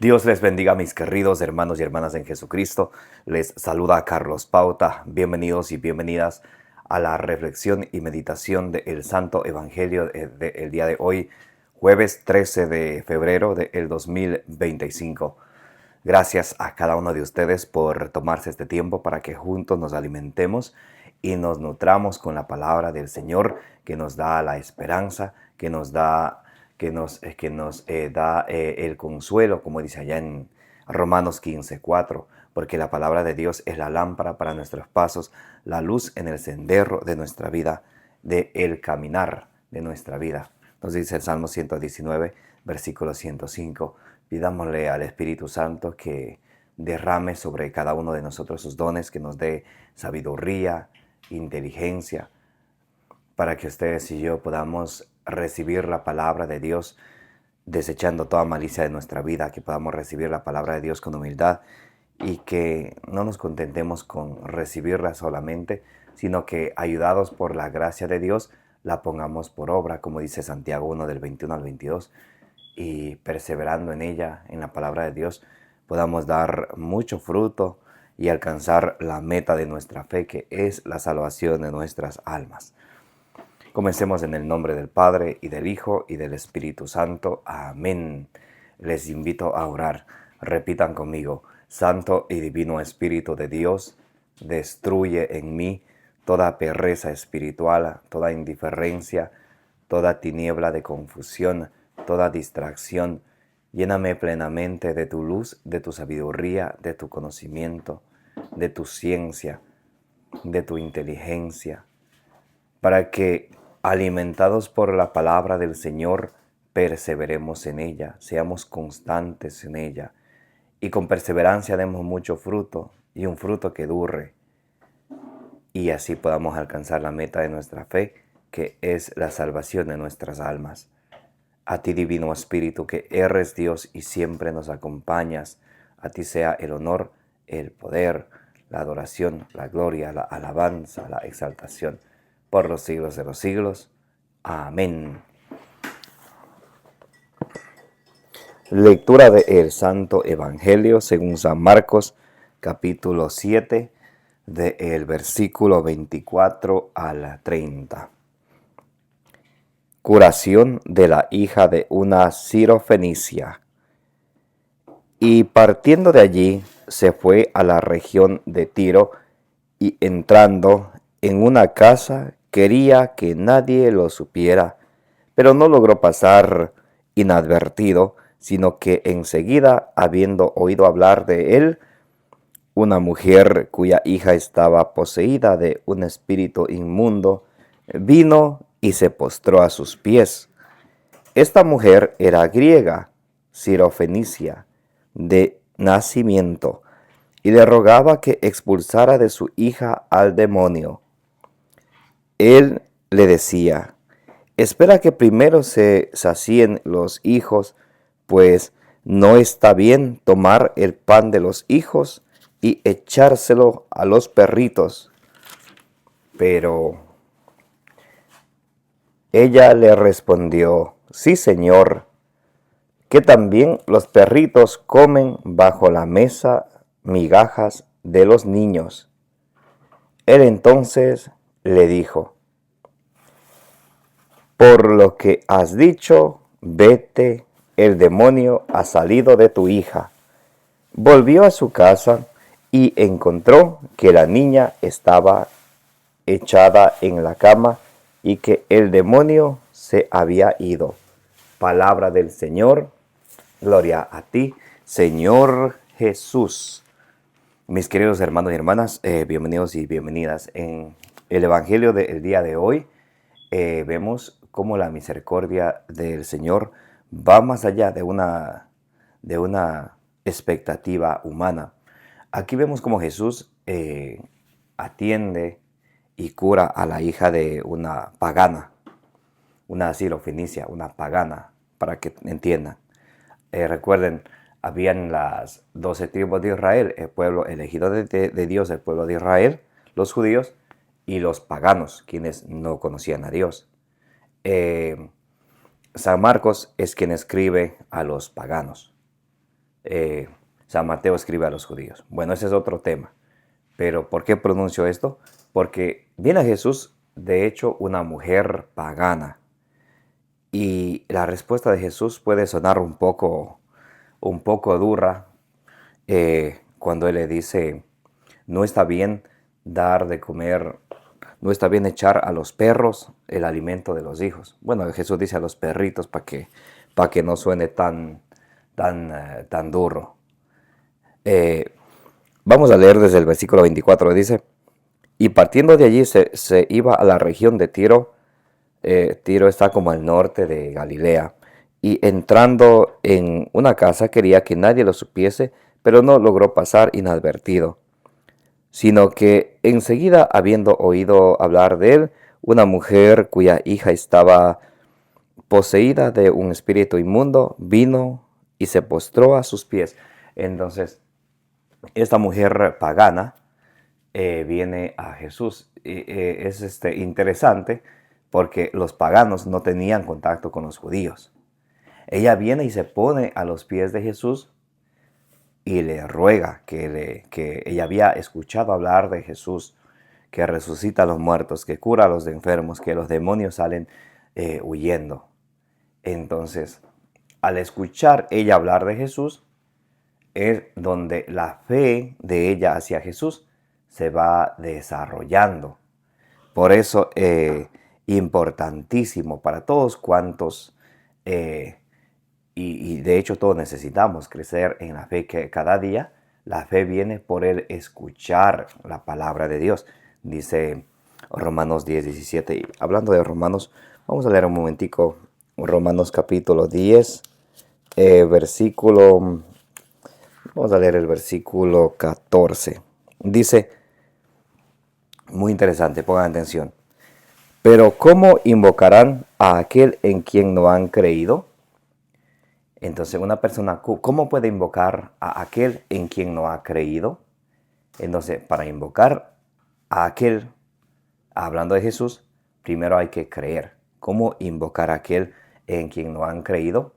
Dios les bendiga, mis queridos hermanos y hermanas en Jesucristo. Les saluda Carlos Pauta. Bienvenidos y bienvenidas a la reflexión y meditación del Santo Evangelio del día de hoy, jueves 13 de febrero del 2025. Gracias a cada uno de ustedes por tomarse este tiempo para que juntos nos alimentemos y nos nutramos con la palabra del Señor, que nos da la esperanza, que nos da el consuelo, como dice allá en Romanos 15:4, porque la palabra de Dios es la lámpara para nuestros pasos, la luz en el sendero de nuestra vida, de el caminar de nuestra vida. Nos dice el Salmo 119, versículo 105. Pidámosle al Espíritu Santo que derrame sobre cada uno de nosotros sus dones, que nos dé sabiduría, inteligencia, para que ustedes y yo podamos recibir la palabra de Dios, desechando toda malicia de nuestra vida, que podamos recibir la palabra de Dios con humildad y que no nos contentemos con recibirla solamente, sino que ayudados por la gracia de Dios, la pongamos por obra, como dice Santiago 1 del 21 al 22, y perseverando en ella, en la palabra de Dios, podamos dar mucho fruto y alcanzar la meta de nuestra fe, que es la salvación de nuestras almas. Comencemos en el nombre del Padre, y del Hijo, y del Espíritu Santo. Amén. Les invito a orar. Repitan conmigo: Santo y Divino Espíritu de Dios, destruye en mí toda pereza espiritual, toda indiferencia, toda tiniebla de confusión, toda distracción. Lléname plenamente de tu luz, de tu sabiduría, de tu conocimiento, de tu ciencia, de tu inteligencia, para que, alimentados por la palabra del Señor, perseveremos en ella, seamos constantes en ella, y con perseverancia demos mucho fruto, y un fruto que dure, y así podamos alcanzar la meta de nuestra fe, que es la salvación de nuestras almas. A ti, Divino Espíritu, que eres Dios y siempre nos acompañas, a ti sea el honor, el poder, la adoración, la gloria, la alabanza, la exaltación, por los siglos de los siglos. Amén. Lectura del Santo Evangelio según San Marcos, capítulo 7, del versículo 24 al 30. Curación de la hija de una sirofenicia. Y partiendo de allí, se fue a la región de Tiro, y entrando en una casa quería que nadie lo supiera, pero no logró pasar inadvertido, sino que enseguida, habiendo oído hablar de él, una mujer cuya hija estaba poseída de un espíritu inmundo, vino y se postró a sus pies. Esta mujer era griega, sirofenicia, de nacimiento, y le rogaba que expulsara de su hija al demonio. Él le decía: espera que primero se sacien los hijos, pues no está bien tomar el pan de los hijos y echárselo a los perritos. Pero ella le respondió: sí, Señor, que también los perritos comen bajo la mesa migajas de los niños. Él entonces le dijo: por lo que has dicho, vete, el demonio ha salido de tu hija. Volvió a su casa y encontró que la niña estaba echada en la cama y que el demonio se había ido. Palabra del Señor. Gloria a ti, Señor Jesús. Mis queridos hermanos y hermanas, bienvenidos y bienvenidas. En el Evangelio del día de hoy vemos cómo la misericordia del Señor va más allá de una expectativa humana. Aquí vemos cómo Jesús atiende y cura a la hija de una pagana, una sirofenicia, una pagana, para que entiendan. Recuerden, habían las 12 tribus de Israel, el pueblo elegido de Dios, el pueblo de Israel, los judíos, y los paganos, quienes no conocían a Dios. San Marcos es quien escribe a los paganos. San Mateo escribe a los judíos. Bueno, ese es otro tema. Pero ¿por qué pronuncio esto? Porque viene a Jesús, de hecho, una mujer pagana. Y la respuesta de Jesús puede sonar un poco dura cuando Él le dice, no está bien dar de comer, no está bien echar a los perros el alimento de los hijos. Bueno, Jesús dice a los perritos para que no suene tan duro. Vamos a leer desde el versículo 24, dice, y partiendo de allí se iba a la región de Tiro. Tiro está como al norte de Galilea, y entrando en una casa quería que nadie lo supiese, pero no logró pasar inadvertido, sino que enseguida, habiendo oído hablar de él, una mujer cuya hija estaba poseída de un espíritu inmundo, vino y se postró a sus pies. Entonces, esta mujer pagana viene a Jesús. Es interesante porque los paganos no tenían contacto con los judíos. Ella viene y se pone a los pies de Jesús y le ruega que ella había escuchado hablar de Jesús, que resucita a los muertos, que cura a los enfermos, que los demonios salen huyendo. Entonces, al escuchar ella hablar de Jesús, es donde la fe de ella hacia Jesús se va desarrollando. Por eso, importantísimo para todos cuantos, y de hecho todos necesitamos crecer en la fe, que cada día la fe viene por el escuchar la palabra de Dios. Dice Romanos 10:17. Y hablando de Romanos, vamos a leer un momentico Romanos capítulo 10, versículo... Vamos a leer el versículo 14. Dice, muy interesante, pongan atención. Pero ¿cómo invocarán a aquel en quien no han creído? Entonces una persona, ¿cómo puede invocar a aquel en quien no ha creído? Entonces, para invocar a aquel, hablando de Jesús, primero hay que creer. ¿Cómo invocar a aquel en quien no han creído?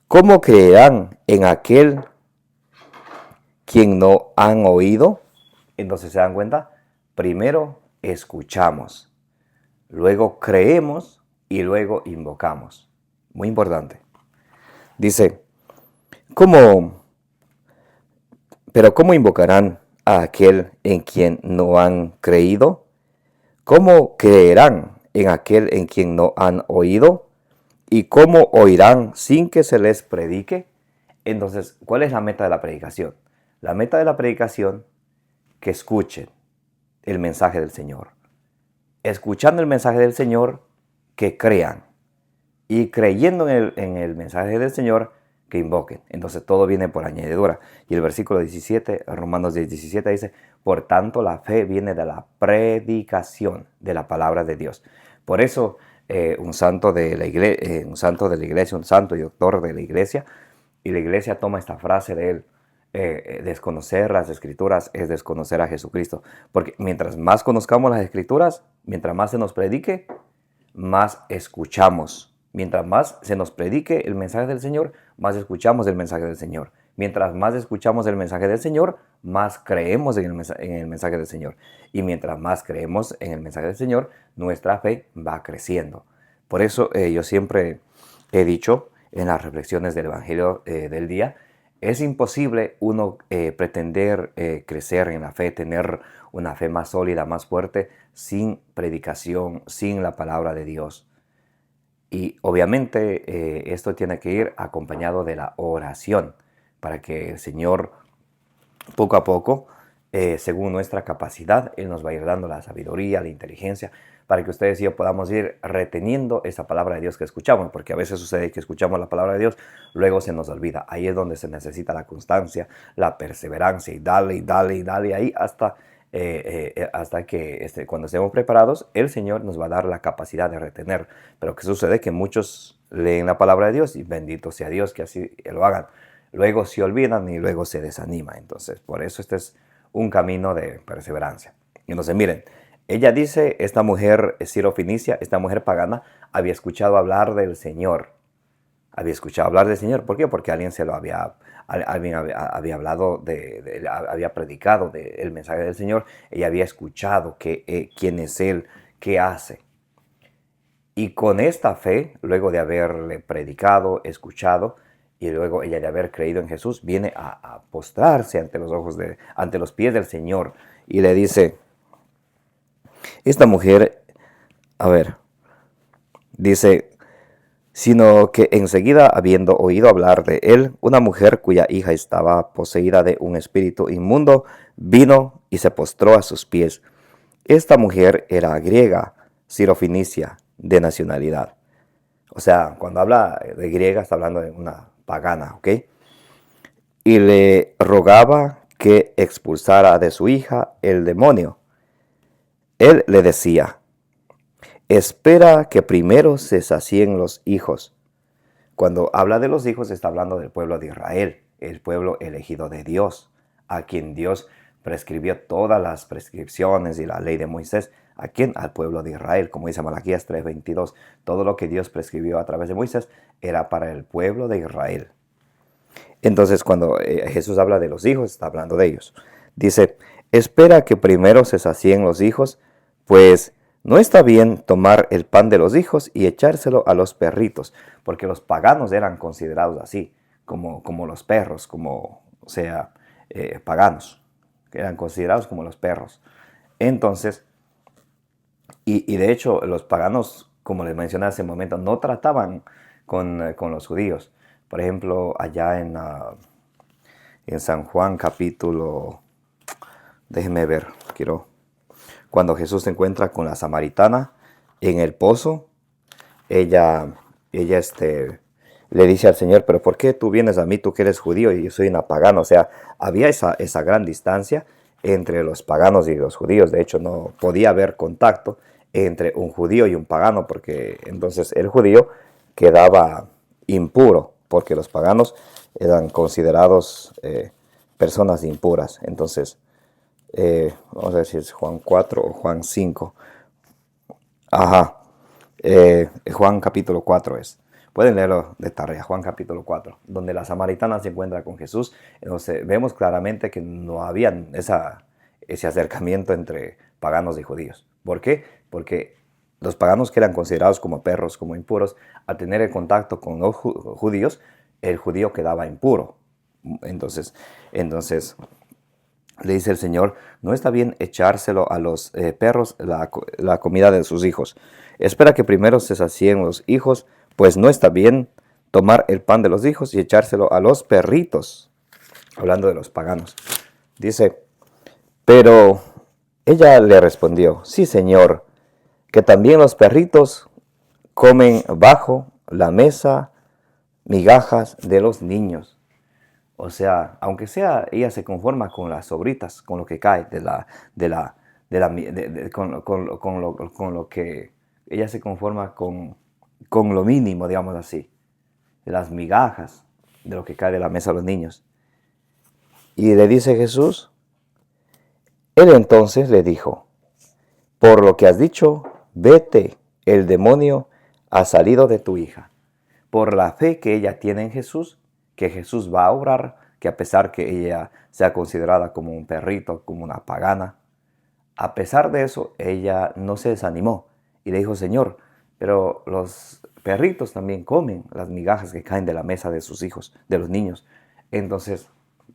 ¿Cómo creerán en aquel quien no han oído? Entonces, ¿se dan cuenta? Primero escuchamos, luego creemos y luego invocamos. Muy importante. Dice, pero ¿cómo invocarán a aquel en quien no han creído? ¿Cómo creerán en aquel en quien no han oído? ¿Y cómo oirán sin que se les predique? Entonces, ¿cuál es la meta de la predicación? La meta de la predicación, que escuchen el mensaje del Señor. Escuchando el mensaje del Señor, que crean. Y creyendo en el mensaje del Señor, que invoquen. Entonces todo viene por añadidura. Y el versículo 17, Romanos 10:17 dice, por tanto la fe viene de la predicación de la palabra de Dios. Por eso un santo de la iglesia, un santo y doctor de la iglesia, y la iglesia toma esta frase de él, desconocer las escrituras es desconocer a Jesucristo. Porque mientras más conozcamos las escrituras, mientras más se nos predique, más escuchamos. Mientras más se nos predique el mensaje del Señor, más escuchamos el mensaje del Señor. Mientras más escuchamos el mensaje del Señor, más creemos en el mensaje del Señor. Y mientras más creemos en el mensaje del Señor, nuestra fe va creciendo. Por eso yo siempre he dicho en las reflexiones del Evangelio del día, es imposible uno pretender crecer en la fe, tener una fe más sólida, más fuerte, sin predicación, sin la palabra de Dios. Y obviamente esto tiene que ir acompañado de la oración, para que el Señor poco a poco, según nuestra capacidad, Él nos va a ir dando la sabiduría, la inteligencia, para que ustedes y yo podamos ir reteniendo esa palabra de Dios que escuchamos, porque a veces sucede que escuchamos la palabra de Dios, luego se nos olvida. Ahí es donde se necesita la constancia, la perseverancia, y dale, ahí hasta que cuando estemos preparados, el Señor nos va a dar la capacidad de retener. Pero ¿qué sucede? Que muchos leen la palabra de Dios y bendito sea Dios que así lo hagan. Luego se olvidan y luego se desanima. Entonces, por eso este es un camino de perseverancia. Entonces, miren, ella dice, esta mujer sirofenicia, esta mujer pagana, había escuchado hablar del Señor. había escuchado hablar del Señor. ¿Por qué? Porque alguien se lo alguien había hablado, había predicado el mensaje del Señor. Ella había escuchado quién es Él, qué hace. Y con esta fe, luego de haberle predicado, escuchado, y luego ella de haber creído en Jesús, viene a postrarse ante los pies del Señor y le dice, esta mujer, a ver, dice, sino que enseguida, habiendo oído hablar de él, una mujer cuya hija estaba poseída de un espíritu inmundo, vino y se postró a sus pies. Esta mujer era griega, sirofenicia, de nacionalidad. O sea, cuando habla de griega, está hablando de una pagana, ¿ok? Y le rogaba que expulsara de su hija el demonio. Él le decía, espera que primero se sacien los hijos. Cuando habla de los hijos, está hablando del pueblo de Israel, el pueblo elegido de Dios, a quien Dios prescribió todas las prescripciones y la ley de Moisés. ¿A quién? Al pueblo de Israel, como dice Malaquías 3:22. Todo lo que Dios prescribió a través de Moisés era para el pueblo de Israel. Entonces, cuando Jesús habla de los hijos, está hablando de ellos. Dice, espera que primero se sacien los hijos, pues no está bien tomar el pan de los hijos y echárselo a los perritos, porque los paganos eran considerados así, como los perros, paganos, que eran considerados como los perros. Entonces, y de hecho, los paganos, como les mencioné hace un momento, no trataban con los judíos. Por ejemplo, allá en San Juan capítulo, déjenme ver, cuando Jesús se encuentra con la samaritana en el pozo, ella le dice al Señor, pero ¿por qué tú vienes a mí, tú que eres judío y yo soy una pagana? O sea, había esa gran distancia entre los paganos y los judíos. De hecho, no podía haber contacto entre un judío y un pagano, porque entonces el judío quedaba impuro, porque los paganos eran considerados personas impuras. Entonces, vamos a ver si es Juan 4 o Juan 5. Ajá, Juan capítulo 4 es. Pueden leerlo de tarea, Juan capítulo 4, donde la samaritana se encuentra con Jesús. Entonces vemos claramente que no había ese acercamiento entre paganos y judíos. ¿Por qué? Porque los paganos, que eran considerados como perros, como impuros, al tener el contacto con los judíos, el judío quedaba impuro. Entonces le dice el Señor, no está bien echárselo a los perros la comida de sus hijos. Espera que primero se sacien los hijos, pues no está bien tomar el pan de los hijos y echárselo a los perritos. Hablando de los paganos. Dice, pero ella le respondió, sí, Señor, que también los perritos comen bajo la mesa migajas de los niños. O sea, aunque sea, ella se conforma con las sobritas, con lo que cae con lo que ella se conforma con lo mínimo, digamos así, de las migajas de lo que cae de la mesa a los niños. Y le dice Jesús, él entonces le dijo, por lo que has dicho, vete, el demonio ha salido de tu hija. Por la fe que ella tiene en Jesús, que Jesús va a obrar, que a pesar que ella sea considerada como un perrito, como una pagana, a pesar de eso, ella no se desanimó y le dijo, Señor, pero los perritos también comen las migajas que caen de la mesa de sus hijos, de los niños. Entonces,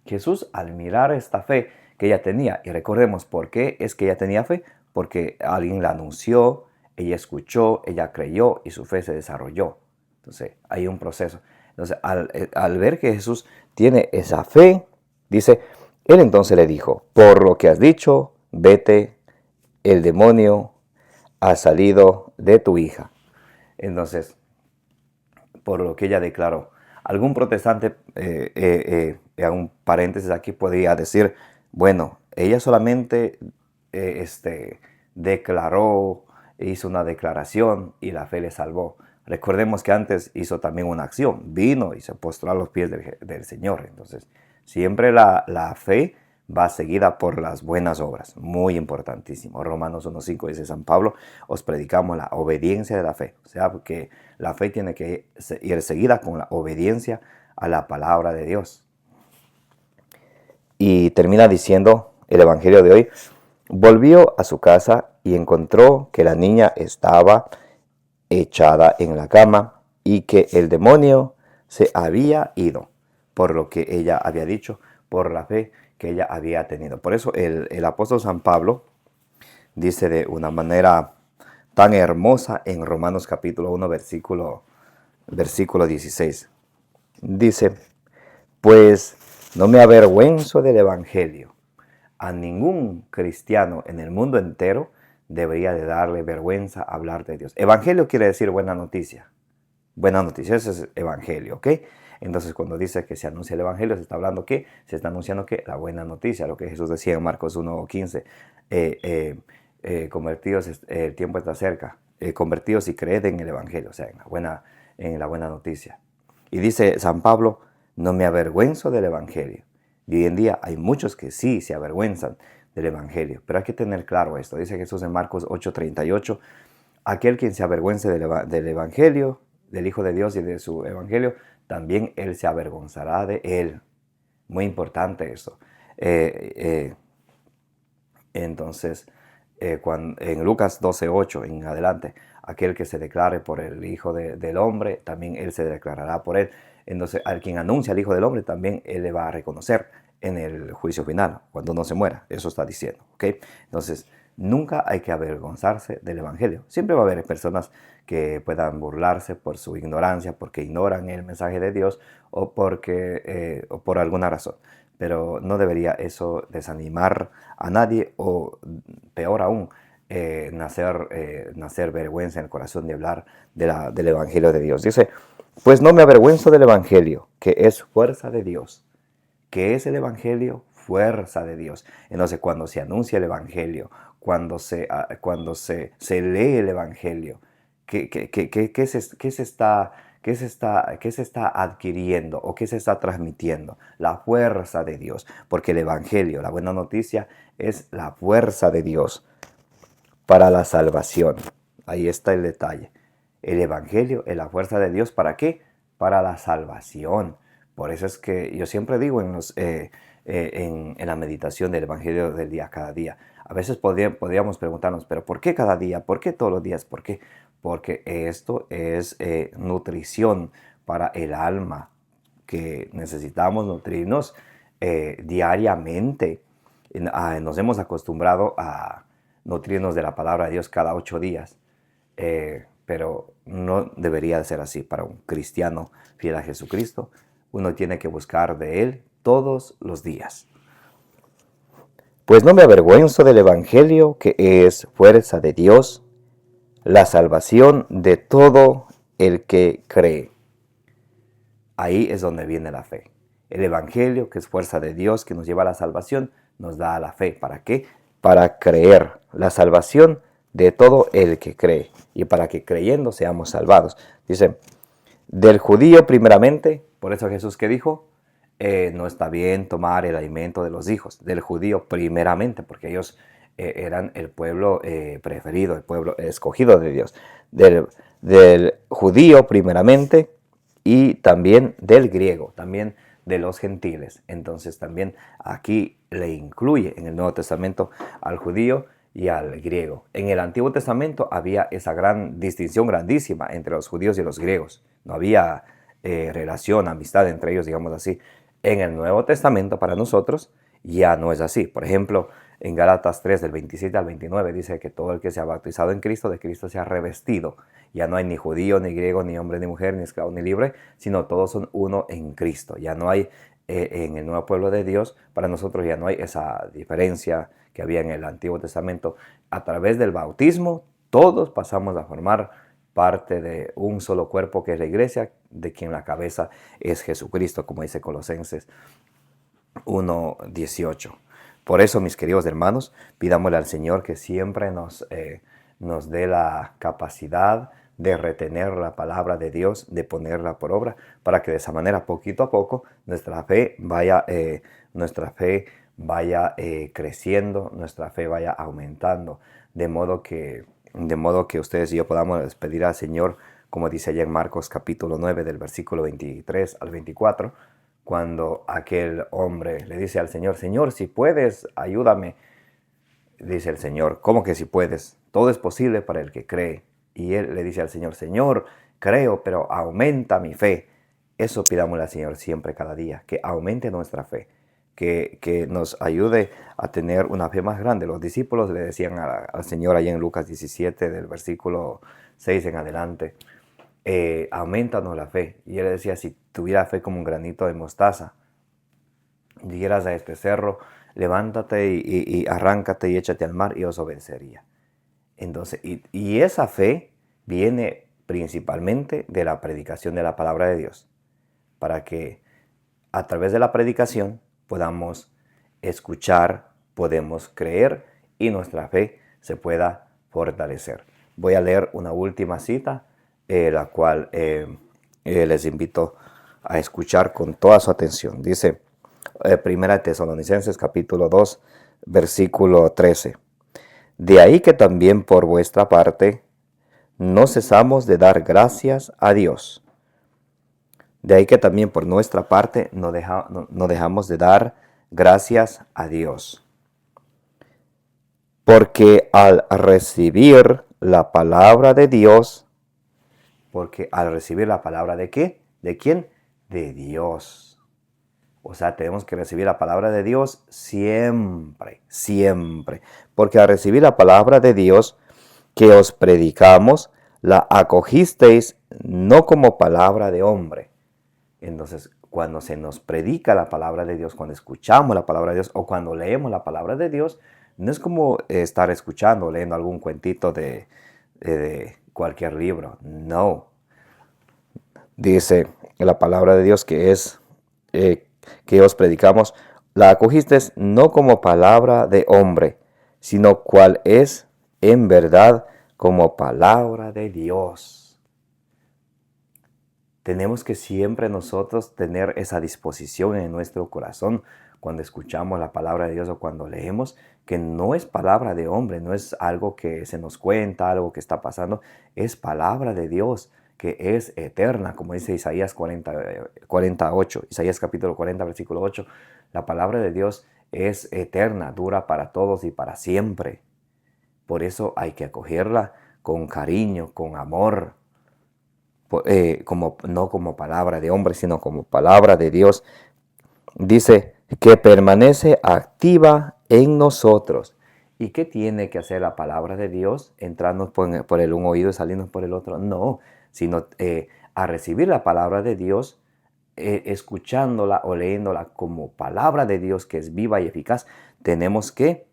Jesús, al mirar esta fe que ella tenía, y recordemos por qué es que ella tenía fe, porque alguien la anunció, ella escuchó, ella creyó y su fe se desarrolló. Entonces, hay un proceso. Entonces, al ver que Jesús tiene esa fe, dice, él entonces le dijo, por lo que has dicho, vete, el demonio ha salido de tu hija. Entonces, por lo que ella declaró. Algún protestante, un paréntesis aquí, podría decir, bueno, ella solamente declaró, hizo una declaración y la fe le salvó. Recordemos que antes hizo también una acción, vino y se postró a los pies del Señor. Entonces, siempre la fe va seguida por las buenas obras. Muy importantísimo. Romanos 1.5 dice San Pablo, os predicamos la obediencia de la fe. O sea, que la fe tiene que ir seguida con la obediencia a la palabra de Dios. Y termina diciendo el Evangelio de hoy, volvió a su casa y encontró que la niña estaba echada en la cama y que el demonio se había ido, por lo que ella había dicho, por la fe que ella había tenido. Por eso el apóstol San Pablo dice de una manera tan hermosa en Romanos capítulo 1, versículo 16. Dice, pues no me avergüenzo del Evangelio. A ningún cristiano en el mundo entero debería de darle vergüenza hablar de Dios. Evangelio quiere decir buena noticia. Buena noticia, ese es evangelio, ¿ok? Entonces, cuando dice que se anuncia el evangelio, se está hablando que se está anunciando que la buena noticia, lo que Jesús decía en Marcos 1:15, convertidos, el tiempo está cerca, convertidos y creed en el evangelio, o sea, en la buena noticia. Y dice San Pablo, no me avergüenzo del evangelio. Y hoy en día hay muchos que sí se avergüenzan del evangelio, pero hay que tener claro esto. Dice Jesús en Marcos 8:38, aquel quien se avergüence del evangelio, del Hijo de Dios y de su evangelio, también él se avergonzará de él. Muy importante eso. Entonces, en Lucas 12:8 en adelante, aquel que se declare por el Hijo del Hombre, también él se declarará por él. Entonces, al quien anuncia al Hijo del Hombre, también él le va a reconocer en el juicio final, cuando no se muera. Eso está diciendo, ¿ok? Entonces, nunca hay que avergonzarse del Evangelio. Siempre va a haber personas que puedan burlarse por su ignorancia, porque ignoran el mensaje de Dios o por alguna razón. Pero no debería eso desanimar a nadie o, peor aún, nacer vergüenza en el corazón de hablar del Evangelio de Dios. Dice, pues no me avergüenzo del Evangelio, que es fuerza de Dios. ¿Qué es el Evangelio? Fuerza de Dios. Entonces, cuando se anuncia el Evangelio, cuando se lee el Evangelio, ¿qué se está adquiriendo o qué se está transmitiendo? La fuerza de Dios. Porque el Evangelio, la buena noticia, es la fuerza de Dios para la salvación. Ahí está el detalle. El Evangelio es la fuerza de Dios. ¿Para qué? Para la salvación. Por eso es que yo siempre digo en la meditación del Evangelio del día cada día. A veces podríamos preguntarnos, ¿pero por qué cada día? ¿Por qué todos los días? ¿Por qué? Porque esto es nutrición para el alma, que necesitamos nutrirnos diariamente. Nos hemos acostumbrado a nutrirnos de la palabra de Dios cada 8 días. Pero no debería ser así para un cristiano fiel a Jesucristo. Uno tiene que buscar de Él todos los días. Pues no me avergüenzo del Evangelio, que es fuerza de Dios, la salvación de todo el que cree. Ahí es donde viene la fe. El Evangelio, que es fuerza de Dios, que nos lleva a la salvación, nos da la fe. ¿Para qué? Para creer. La salvación de todo el que cree. Y para que creyendo seamos salvados. Dice, del judío primeramente, por eso Jesús que dijo, no está bien tomar el alimento de los hijos. Del judío primeramente, porque ellos eran el pueblo preferido, el pueblo escogido de Dios. Del judío primeramente y también del griego, también de los gentiles. Entonces también aquí le incluye en el Nuevo Testamento al judío y al griego. En el Antiguo Testamento había esa gran distinción grandísima entre los judíos y los griegos. No había relación, amistad entre ellos, digamos así. En el Nuevo Testamento para nosotros ya no es así. Por ejemplo, en Gálatas 3, del 27 al 29, dice que todo el que se ha bautizado en Cristo, de Cristo se ha revestido. Ya no hay ni judío, ni griego, ni hombre, ni mujer, ni esclavo, ni libre, sino todos son uno en Cristo. Ya no hay en el nuevo pueblo de Dios, para nosotros ya no hay esa diferencia que había en el Antiguo Testamento. A través del bautismo, todos pasamos a formar parte de un solo cuerpo que es la iglesia, de quien la cabeza es Jesucristo, como dice Colosenses 1:18. Por eso, mis queridos hermanos, pidámosle al Señor que siempre nos dé la capacidad de retener la palabra de Dios, de ponerla por obra, para que de esa manera, poquito a poco, nuestra fe vaya creciendo, nuestra fe vaya aumentando, de modo que ustedes y yo podamos pedir al Señor, como dice allá en Marcos capítulo 9 del versículo 23 al 24, cuando aquel hombre le dice al Señor, Señor, si puedes, ayúdame. Dice el Señor, ¿cómo que si puedes? Todo es posible para el que cree. Y él le dice al Señor, Señor, creo, pero aumenta mi fe. Eso pidámosle al Señor siempre, cada día, que aumente nuestra fe, que nos ayude a tener una fe más grande. Los discípulos le decían al Señor allá en Lucas 17, del versículo 6 en adelante, aumentanos la fe. Y él le decía, si tuviera fe como un granito de mostaza, dijeras a este cerro, levántate y arráncate y échate al mar, y os obedecería. Entonces, y esa fe viene principalmente de la predicación de la palabra de Dios, para que a través de la predicación podamos escuchar, podemos creer y nuestra fe se pueda fortalecer. Voy a leer una última cita, la cual les invito a escuchar con toda su atención. Dice, Primera de Tesalonicenses capítulo 2, versículo 13. De ahí que también por vuestra parte no cesamos de dar gracias a Dios. De ahí que también por nuestra parte no dejamos de dar gracias a Dios. Porque al recibir la palabra de Dios, ¿de qué? ¿De quién? De Dios. O sea, tenemos que recibir la palabra de Dios siempre, siempre. Porque al recibir la palabra de Dios que os predicamos, la acogisteis no como palabra de hombre. Entonces, cuando se nos predica la palabra de Dios, cuando escuchamos la palabra de Dios o cuando leemos la palabra de Dios, no es como estar escuchando o leyendo algún cuentito de cualquier libro. No. Dice la palabra de Dios que os predicamos, la acogisteis no como palabra de hombre, sino cual es en verdad como palabra de Dios. Tenemos que siempre nosotros tener esa disposición en nuestro corazón cuando escuchamos la palabra de Dios o cuando leemos, que no es palabra de hombre, no es algo que se nos cuenta, algo que está pasando, es palabra de Dios, que es eterna, como dice Isaías 48, Isaías capítulo 40, versículo 8. La palabra de Dios es eterna, dura para todos y para siempre. Por eso hay que acogerla con cariño, con amor, no como palabra de hombre, sino como palabra de Dios. Dice que permanece activa en nosotros. ¿Y qué tiene que hacer la palabra de Dios? ¿Entrarnos por el un oído y salirnos por el otro? No, sino a recibir la palabra de Dios, escuchándola o leyéndola como palabra de Dios que es viva y eficaz, tenemos que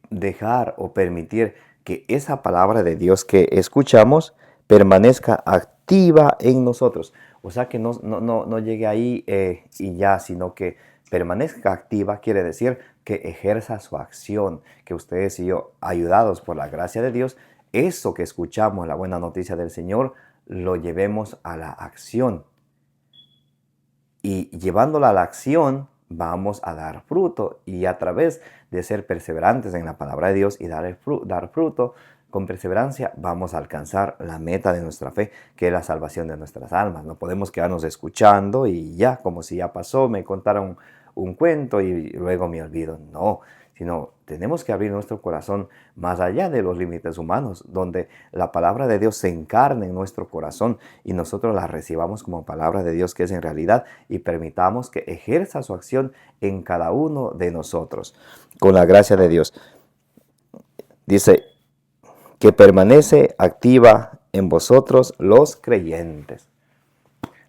dejar o permitir que esa palabra de Dios que escuchamos permanezca activa en nosotros. O sea, que no llegue ahí y ya, sino que permanezca activa, quiere decir que ejerza su acción, que ustedes y yo, ayudados por la gracia de Dios, eso que escuchamos, la buena noticia del Señor, lo llevemos a la acción. Y llevándola a la acción, vamos a dar fruto. Y a través de ser perseverantes en la palabra de Dios y dar fruto, con perseverancia vamos a alcanzar la meta de nuestra fe, que es la salvación de nuestras almas. No podemos quedarnos escuchando y ya, como si ya pasó, me contaron un cuento y luego me olvido. No, sino tenemos que abrir nuestro corazón más allá de los límites humanos, donde la palabra de Dios se encarne en nuestro corazón y nosotros la recibamos como palabra de Dios que es en realidad y permitamos que ejerza su acción en cada uno de nosotros, con la gracia de Dios. Dice que permanece activa en vosotros los creyentes.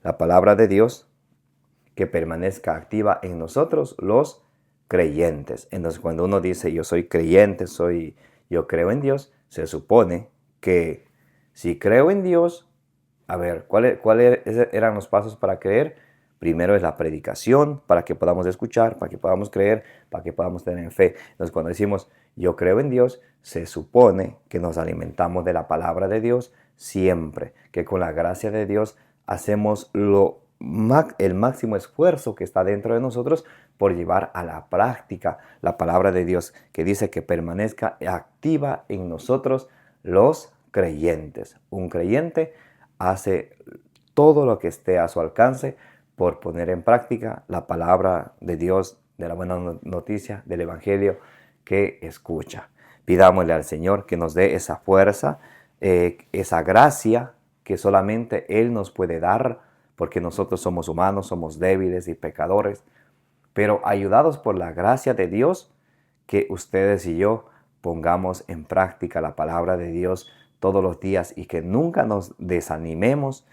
La palabra de Dios que permanezca activa en nosotros los creyentes. Entonces, cuando uno dice yo soy creyente, yo creo en Dios, se supone que si creo en Dios, a ver, ¿cuáles eran los pasos para creer? Primero es la predicación, para que podamos escuchar, para que podamos creer, para que podamos tener fe. Entonces, cuando decimos yo creo en Dios, se supone que nos alimentamos de la palabra de Dios siempre, que con la gracia de Dios hacemos lo el máximo esfuerzo que está dentro de nosotros por llevar a la práctica la palabra de Dios, que dice que permanezca activa en nosotros los creyentes. Un creyente hace todo lo que esté a su alcance por poner en práctica la palabra de Dios, de la buena noticia, del Evangelio que escucha. Pidámosle al Señor que nos dé esa fuerza, esa gracia que solamente Él nos puede dar, porque nosotros somos humanos, somos débiles y pecadores, pero ayudados por la gracia de Dios, que ustedes y yo pongamos en práctica la palabra de Dios todos los días y que nunca nos desanimemos,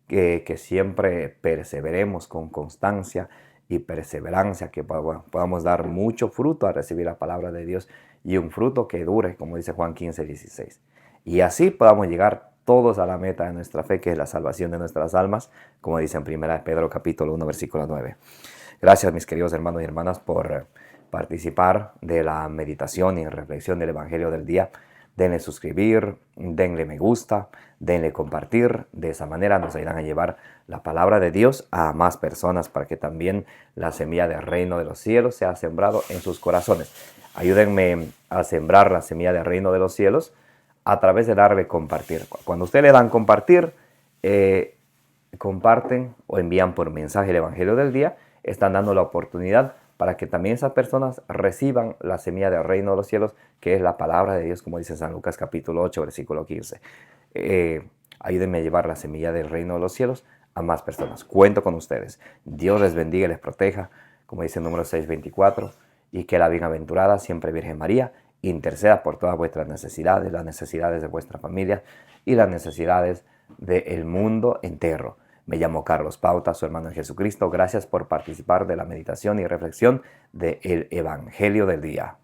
que siempre perseveremos con constancia y perseverancia, que podamos dar mucho fruto a recibir la palabra de Dios y un fruto que dure, como dice Juan 15:16. Y así podamos llegar todos a la meta de nuestra fe, que es la salvación de nuestras almas, como dice en 1 Pedro capítulo 1, versículo 9. Gracias, mis queridos hermanos y hermanas, por participar de la meditación y reflexión del Evangelio del día. Denle suscribir, denle me gusta, denle compartir. De esa manera nos ayudan a llevar la palabra de Dios a más personas para que también la semilla del reino de los cielos sea sembrado en sus corazones. Ayúdenme a sembrar la semilla del reino de los cielos a través de darle compartir. Cuando ustedes le dan compartir, comparten o envían por mensaje el Evangelio del día, están dando la oportunidad para que también esas personas reciban la semilla del reino de los cielos, que es la palabra de Dios, como dice San Lucas capítulo 8, versículo 15. Ayúdenme a llevar la semilla del reino de los cielos a más personas. Cuento con ustedes. Dios les bendiga y les proteja, como dice el número 624, y que la bienaventurada siempre Virgen María interceda por todas vuestras necesidades, las necesidades de vuestra familia y las necesidades del mundo entero. Me llamo Carlos Pauta, su hermano en Jesucristo. Gracias por participar de la meditación y reflexión del Evangelio del día.